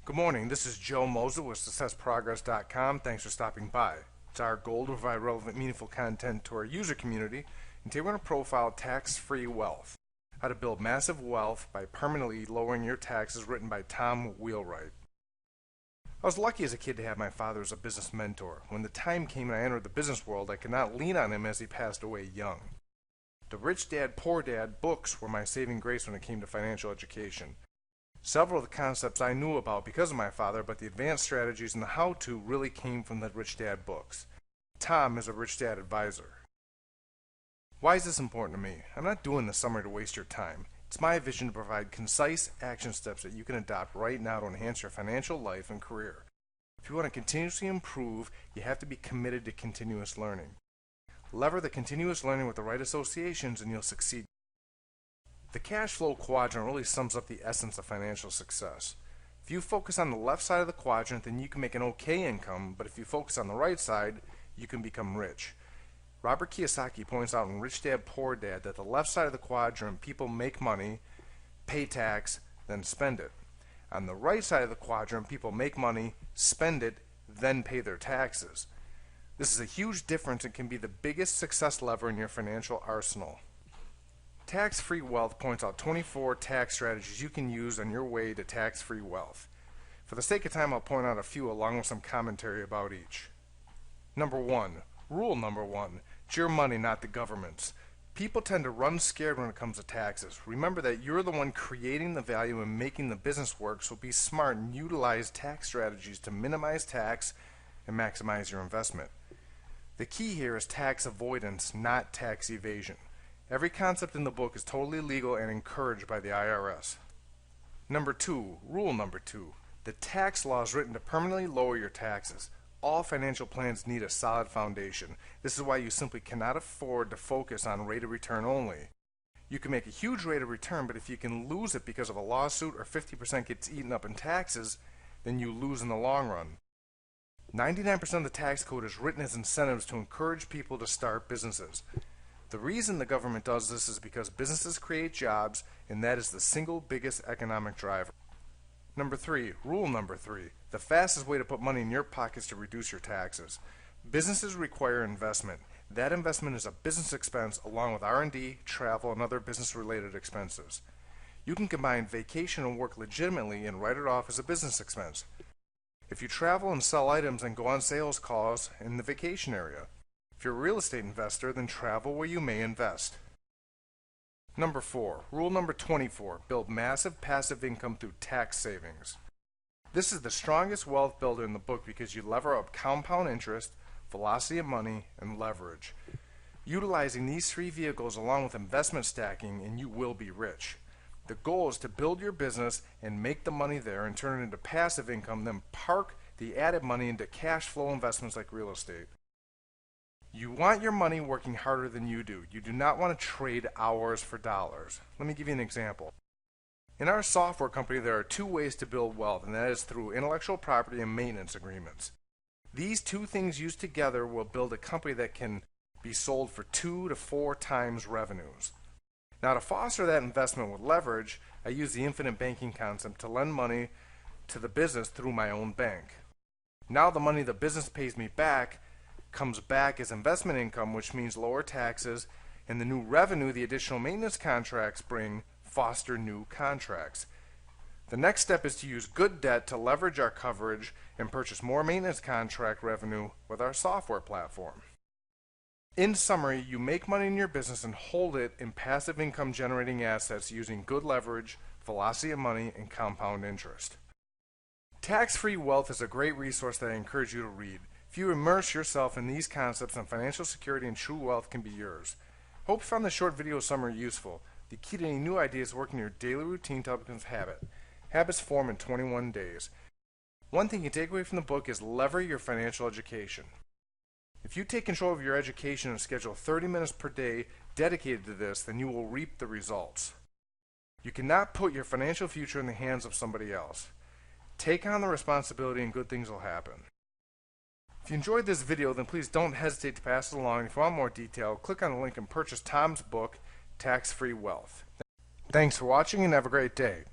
Good morning, this is Joe Moser with SuccessProgress.com. Thanks for stopping by. It's our goal to provide relevant, meaningful content to our user community, and today we're going to profile tax-free wealth. How to build massive wealth by permanently lowering your taxes, written by Tom Wheelwright. I was lucky as a kid to have my father as a business mentor. When the time came and I entered the business world, I could not lean on him as he passed away young. The Rich Dad, Poor Dad books were my saving grace when it came to financial education. Several of the concepts I knew about because of my father, but the advanced strategies and the how-to really came from the Rich Dad books. Tom is a Rich Dad advisor. Why is this important to me? I'm not doing this summary to waste your time. It's my vision to provide concise action steps that you can adopt right now to enhance your financial life and career. If you want to continuously improve, you have to be committed to continuous learning. Lever the continuous learning with the right associations and you'll succeed. The cash flow quadrant really sums up the essence of financial success. If you focus on the left side of the quadrant, then you can make an okay income, but if you focus on the right side, you can become rich. Robert Kiyosaki points out in Rich Dad, Poor Dad that the left side of the quadrant, people make money, pay tax, then spend it. On the right side of the quadrant, people make money, spend it, then pay their taxes. This is a huge difference and can be the biggest success lever in your financial arsenal. Tax-free wealth points out 24 tax strategies you can use on your way to tax-free wealth. For the sake of time, I'll point out a few along with some commentary about each. Rule number one, it's your money, not the government's. People tend to run scared when it comes to taxes. Remember that you're the one creating the value and making the business work, so be smart and utilize tax strategies to minimize tax and maximize your investment. The key here is tax avoidance, not tax evasion. Every concept in the book is totally legal and encouraged by the IRS. Rule number two. The tax law is written to permanently lower your taxes. All financial plans need a solid foundation. This is why you simply cannot afford to focus on rate of return only. You can make a huge rate of return, but if you can lose it because of a lawsuit or 50% gets eaten up in taxes, then you lose in the long run. 99% of the tax code is written as incentives to encourage people to start businesses. The reason the government does this is because businesses create jobs, and that is the single biggest economic driver. Rule number three. The fastest way to put money in your pockets to reduce your taxes. Businesses require investment. That investment is a business expense along with R&D, travel, and other business-related expenses. You can combine vacation and work legitimately and write it off as a business expense. If you travel and sell items and go on sales calls in the vacation area. If you're a real estate investor, then travel where you may invest. Rule number 24. Build massive passive income through tax savings. This is the strongest wealth builder in the book because you lever up compound interest, velocity of money, and leverage. Utilizing these three vehicles along with investment stacking and you will be rich. The goal is to build your business and make the money there and turn it into passive income, then park the added money into cash flow investments like real estate. You want your money working harder than you do. You do not want to trade hours for dollars. Let me give you an example. In our software company, there are two ways to build wealth, and that is through intellectual property and maintenance agreements. These two things used together will build a company that can be sold for 2 to 4 times revenues. Now, to foster that investment with leverage, I use the infinite banking concept to lend money to the business through my own bank. Now the money the business pays me back comes back as investment income, which means lower taxes, and the new revenue the additional maintenance contracts bring foster new contracts. The next step is to use good debt to leverage our coverage and purchase more maintenance contract revenue with our software platform. In summary, you make money in your business and hold it in passive income generating assets using good leverage, velocity of money, and compound interest. Tax-free wealth is a great resource that I encourage you to read. If you immerse yourself in these concepts, then financial security and true wealth can be yours. Hope you found this short video summary useful. The key to any new ideas is working your daily routine to become a habit. Habits form in 21 days. One thing you take away from the book is lever your financial education. If you take control of your education and schedule 30 minutes per day dedicated to this, then you will reap the results. You cannot put your financial future in the hands of somebody else. Take on the responsibility and good things will happen. If you enjoyed this video, then please don't hesitate to pass it along. If you want more detail, click on the link and purchase Tom's book, Tax-Free Wealth. Thanks for watching and have a great day.